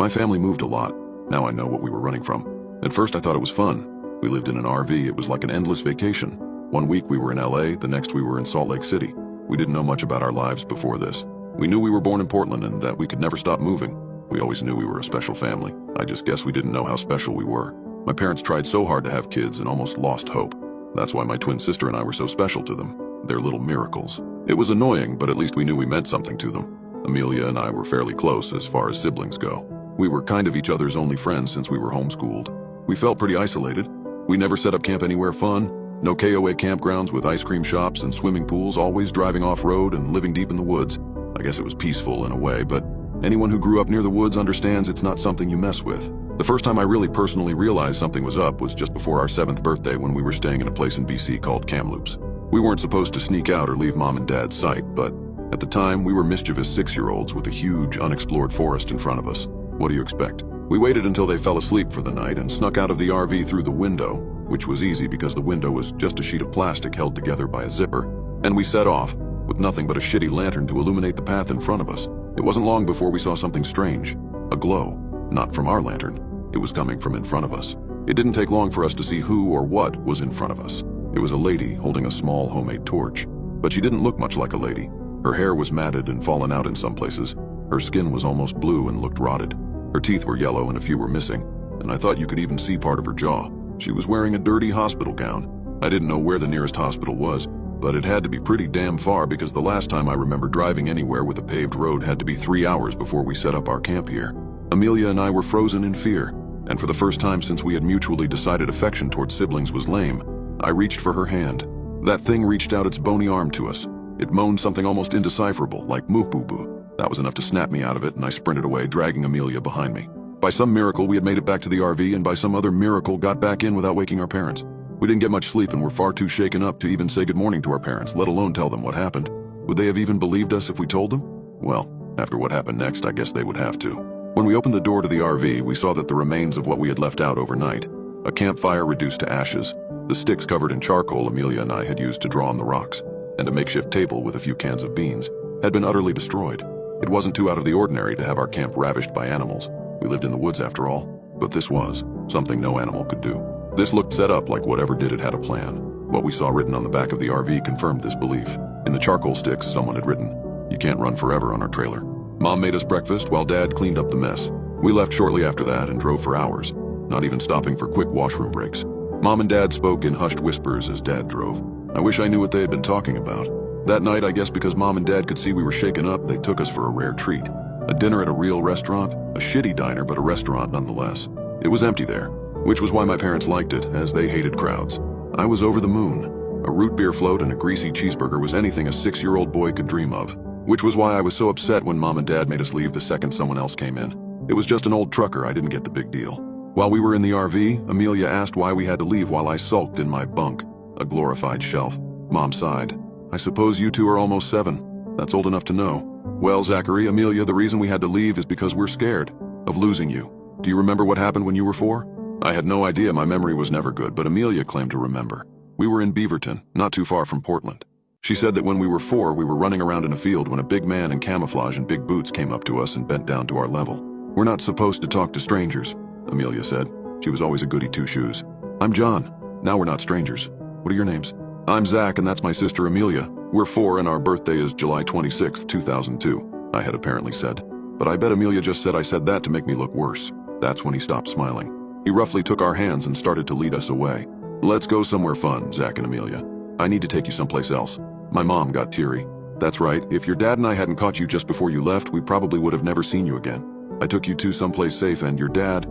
My family moved a lot. Now I know what we were running from. At first I thought it was fun. We lived in an RV. It was like an endless vacation. One week we were in LA, the next we were in Salt Lake City. We didn't know much about our lives before this. We knew we were born in Portland and that we could never stop moving. We always knew we were a special family. I just guess we didn't know how special we were. My parents tried so hard to have kids and almost lost hope. That's why my twin sister and I were so special to them. They're little miracles. It was annoying, but at least we knew we meant something to them. Amelia and I were fairly close as far as siblings go. We were kind of each other's only friends since we were homeschooled. We felt pretty isolated. We never set up camp anywhere fun. No KOA campgrounds with ice cream shops and swimming pools, always driving off-road and living deep in the woods. I guess it was peaceful in a way, but anyone who grew up near the woods understands it's not something you mess with. The first time I really personally realized something was up was just before our 7th birthday when we were staying in a place in BC called Kamloops. We weren't supposed to sneak out or leave Mom and Dad's sight, but at the time we were mischievous 6-year-olds with a huge unexplored forest in front of us. What do you expect? We waited until they fell asleep for the night and snuck out of the RV through the window, which was easy because the window was just a sheet of plastic held together by a zipper, and we set off, with nothing but a shitty lantern to illuminate the path in front of us. It wasn't long before we saw something strange. A glow. Not from our lantern. It was coming from in front of us. It didn't take long for us to see who or what was in front of us. It was a lady holding a small homemade torch, but she didn't look much like a lady. Her hair was matted and fallen out in some places. Her skin was almost blue and looked rotted. Her teeth were yellow and a few were missing, and I thought you could even see part of her jaw. She was wearing a dirty hospital gown. I didn't know where the nearest hospital was, but it had to be pretty damn far because the last time I remember driving anywhere with a paved road had to be 3 hours before we set up our camp here. Amelia and I were frozen in fear, and for the first time since we had mutually decided affection towards siblings was lame, I reached for her hand. That thing reached out its bony arm to us. It moaned something almost indecipherable, like moo-boo-boo. That was enough to snap me out of it, and I sprinted away, dragging Amelia behind me. By some miracle, we had made it back to the RV, and by some other miracle, got back in without waking our parents. We didn't get much sleep and were far too shaken up to even say good morning to our parents, let alone tell them what happened. Would they have even believed us if we told them? Well, after what happened next, I guess they would have to. When we opened the door to the RV, we saw that the remains of what we had left out overnight. A campfire reduced to ashes, the sticks covered in charcoal Amelia and I had used to draw on the rocks, and a makeshift table with a few cans of beans, had been utterly destroyed. It wasn't too out of the ordinary to have our camp ravished by animals. We lived in the woods after all, but this was something no animal could do. This looked set up like whatever did it had a plan. What we saw written on the back of the RV confirmed this belief. In the charcoal sticks, someone had written, "You can't run forever" on our trailer. Mom made us breakfast while Dad cleaned up the mess. We left shortly after that and drove for hours, not even stopping for quick washroom breaks. Mom and Dad spoke in hushed whispers as Dad drove. I wish I knew what they had been talking about. That night, I guess because Mom and Dad could see we were shaken up, they took us for a rare treat. A dinner at a real restaurant, a shitty diner but a restaurant nonetheless. It was empty there, which was why my parents liked it, as they hated crowds. I was over the moon. A root beer float and a greasy cheeseburger was anything a 6-year-old boy could dream of, which was why I was so upset when Mom and Dad made us leave the second someone else came in. It was just an old trucker, I didn't get the big deal. While we were in the RV, Amelia asked why we had to leave while I sulked in my bunk, a glorified shelf. Mom sighed. "I suppose you two are almost 7. That's old enough to know." "Well, Zachary, Amelia, the reason we had to leave is because we're scared of losing you. Do you remember what happened when you were 4? I had no idea, my memory was never good, but Amelia claimed to remember. We were in Beaverton, not too far from Portland. She said that when we were 4, we were running around in a field when a big man in camouflage and big boots came up to us and bent down to our level. "We're not supposed to talk to strangers," Amelia said. She was always a goody two-shoes. "I'm John. Now we're not strangers. What are your names?" "I'm Zach, and that's my sister Amelia. We're 4 and our birthday is July 26th, 2002, I had apparently said. But I bet Amelia just said I said that to make me look worse. That's when he stopped smiling. He roughly took our hands and started to lead us away. "Let's go somewhere fun, Zach and Amelia. I need to take you someplace else." My mom got teary. "That's right, if your dad and I hadn't caught you just before you left, we probably would have never seen you again. I took you to someplace safe and your dad,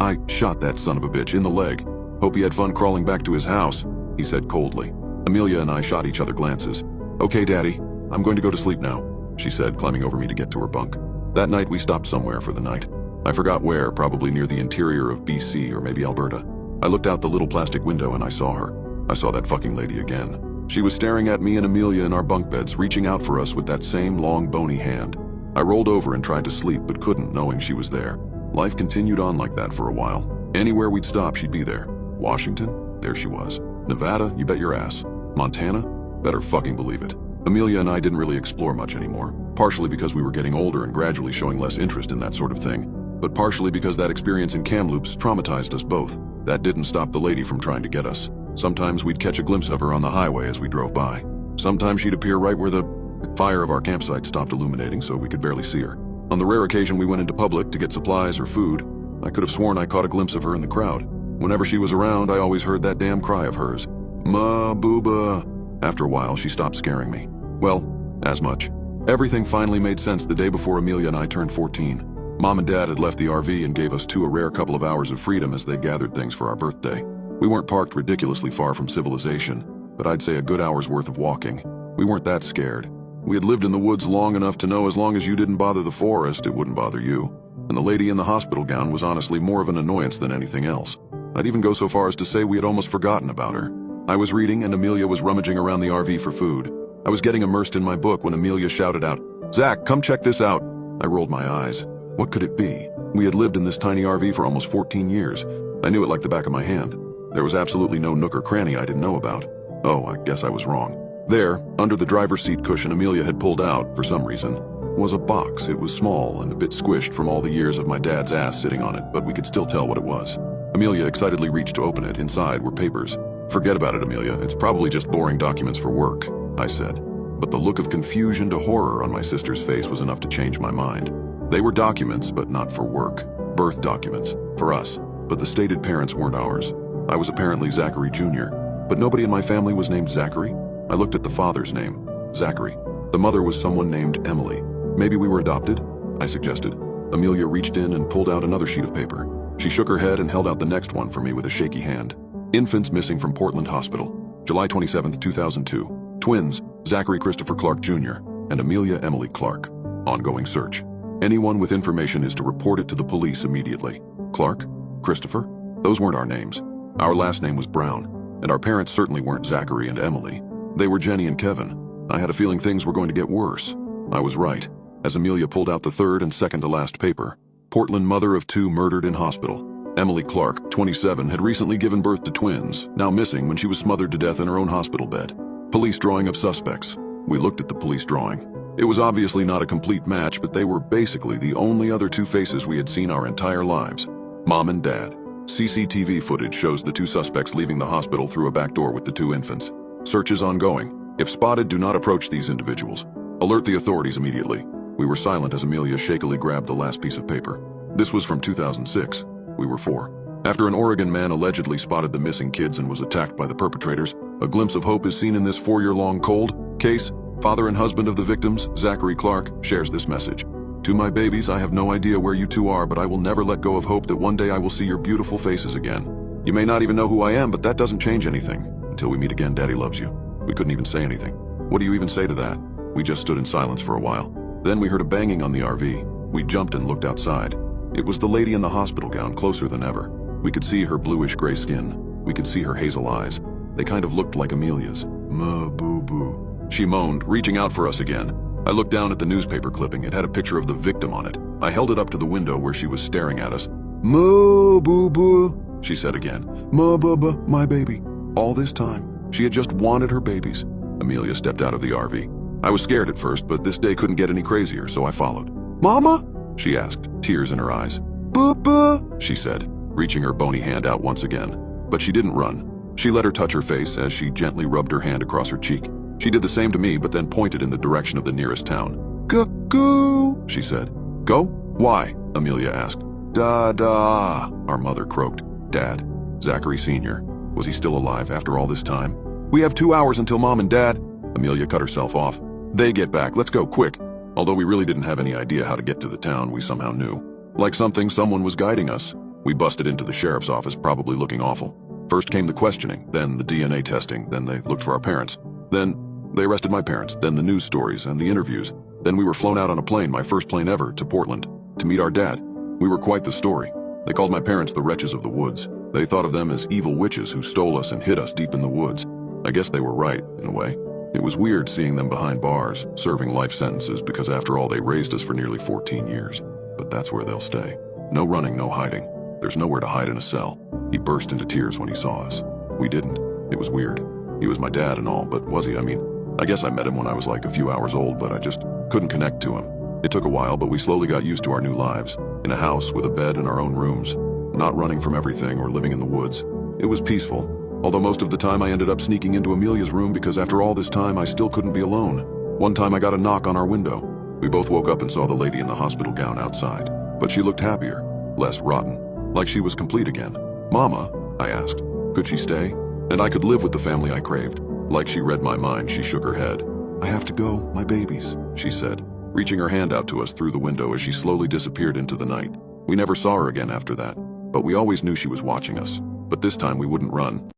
I shot that son of a bitch in the leg. Hope he had fun crawling back to his house," he said coldly. Amelia and I shot each other glances. "Okay, Daddy, I'm going to go to sleep now," she said, climbing over me to get to her bunk. That night we stopped somewhere for the night. I forgot where, probably near the interior of BC or maybe Alberta. I looked out the little plastic window and I saw her. I saw that fucking lady again. She was staring at me and Amelia in our bunk beds, reaching out for us with that same long bony hand. I rolled over and tried to sleep but couldn't, knowing she was there. Life continued on like that for a while. Anywhere we'd stop, she'd be there. Washington? There she was. Nevada? You bet your ass. Montana? Better fucking believe it. Amelia and I didn't really explore much anymore. partially because we were getting older and gradually showing less interest in that sort of thing, but partially because that experience in Kamloops traumatized us both. That didn't stop the lady from trying to get us. Sometimes we'd catch a glimpse of her on the highway as we drove by. Sometimes she'd appear right where the fire of our campsite stopped illuminating so we could barely see her. On the rare occasion we went into public to get supplies or food, I could have sworn I caught a glimpse of her in the crowd. Whenever she was around, I always heard that damn cry of hers. Ma booba. After a while, she stopped scaring me. Well, as much. Everything finally made sense the day before Amelia and I turned 14. Mom and Dad had left the RV and gave us a rare couple of hours of freedom as they gathered things for our birthday. We weren't parked ridiculously far from civilization, but I'd say a good hour's worth of walking. We weren't that scared. We had lived in the woods long enough to know as long as you didn't bother the forest, it wouldn't bother you. And the lady in the hospital gown was honestly more of an annoyance than anything else. I'd even go so far as to say we had almost forgotten about her. I was reading and Amelia was rummaging around the RV for food. I was getting immersed in my book when Amelia shouted out, "Zach, come check this out." I rolled my eyes. What could it be? We had lived in this tiny RV for almost 14 years. I knew it like the back of my hand. There was absolutely no nook or cranny I didn't know about. Oh, I guess I was wrong. There, under the driver's seat cushion Amelia had pulled out, for some reason, was a box. It was small and a bit squished from all the years of my dad's ass sitting on it, but we could still tell what it was. Amelia excitedly reached to open it. Inside were papers. "Forget about it, Amelia. It's probably just boring documents for work," I said. But the look of confusion to horror on my sister's face was enough to change my mind. They were documents, but not for work. Birth documents. For us. But the stated parents weren't ours. I was apparently Zachary Jr., but nobody in my family was named Zachary. I looked at the father's name, Zachary. The mother was someone named Emily. Maybe we were adopted? I suggested. Amelia reached in and pulled out another sheet of paper. She shook her head and held out the next one for me with a shaky hand. Infants missing from Portland Hospital. July 27, 2002. Twins, Zachary Christopher Clark Jr. and Amelia Emily Clark. Ongoing search. Anyone with information is to report it to the police immediately. Clark? Christopher? Those weren't our names. Our last name was Brown, and our parents certainly weren't Zachary and Emily. They were Jenny and Kevin. I had a feeling things were going to get worse. I was right, as Amelia pulled out the third and second to last paper. Portland mother of 2 murdered in hospital. Emily Clark, 27, had recently given birth to twins, now missing when she was smothered to death in her own hospital bed. Police drawing of suspects. We looked at the police drawing. It was obviously not a complete match, but they were basically the only other 2 faces we had seen our entire lives. Mom and Dad. CCTV footage shows the 2 suspects leaving the hospital through a back door with the 2 infants. Search is ongoing. If spotted, do not approach these individuals. Alert the authorities immediately. We were silent as Amelia shakily grabbed the last piece of paper. This was from 2006. We were 4. After an Oregon man allegedly spotted the missing kids and was attacked by the perpetrators, a glimpse of hope is seen in this 4-year-long cold case. Father and husband of the victims, Zachary Clark, shares this message. "To my babies, I have no idea where you 2 are, but I will never let go of hope that one day I will see your beautiful faces again. You may not even know who I am, but that doesn't change anything. Until we meet again, Daddy loves you." We couldn't even say anything. What do you even say to that? We just stood in silence for a while. Then we heard a banging on the RV. We jumped and looked outside. It was the lady in the hospital gown, closer than ever. We could see her bluish-gray skin. We could see her hazel eyes. They kind of looked like Amelia's. "Ma boo-boo," she moaned, reaching out for us again. I looked down at the newspaper clipping. It had a picture of the victim on it. I held it up to the window where she was staring at us. "Ma boo-boo," she said again. "Ma bubba, my baby." All this time, she had just wanted her babies. Amelia stepped out of the RV. I was scared at first, but this day couldn't get any crazier, so I followed. "Mama?" she asked, tears in her eyes. "Bubba," she said, reaching her bony hand out once again. But she didn't run. She let her touch her face as she gently rubbed her hand across her cheek. She did the same to me, but then pointed in the direction of the nearest town. "Go," she said. "Go? Why?" Amelia asked. "Da-da," our mother croaked. Dad, Zachary Sr., was he still alive after all this time? "We have 2 hours until Mom and Dad." Amelia cut herself off. "They get back. Let's go, quick." Although we really didn't have any idea how to get to the town, we somehow knew. Like someone was guiding us. We busted into the sheriff's office, probably looking awful. First came the questioning, then the DNA testing, then they looked for our parents. Then they arrested my parents, then the news stories and the interviews. Then we were flown out on a plane, my first plane ever, to Portland, to meet our dad. We were quite the story. They called my parents the wretches of the woods. They thought of them as evil witches who stole us and hid us deep in the woods. I guess they were right, in a way. It was weird seeing them behind bars, serving life sentences because after all they raised us for nearly 14 years. But that's where they'll stay. No running, no hiding. There's nowhere to hide in a cell. He burst into tears when he saw us. We didn't. It was weird. He was my dad and all, but was he? I mean, I guess I met him when I was like a few hours old, but I just couldn't connect to him. It took a while, but we slowly got used to our new lives, in a house with a bed and our own rooms, not running from everything or living in the woods. It was peaceful, although most of the time I ended up sneaking into Amelia's room because after all this time I still couldn't be alone. One time I got a knock on our window. We both woke up and saw the lady in the hospital gown outside, but she looked happier, less rotten, like she was complete again. "Mama," I asked, "could she stay? And I could live with the family I craved." Like she read my mind, she shook her head. "I have to go, my babies," she said, reaching her hand out to us through the window as she slowly disappeared into the night. We never saw her again after that, but we always knew she was watching us. But this time we wouldn't run.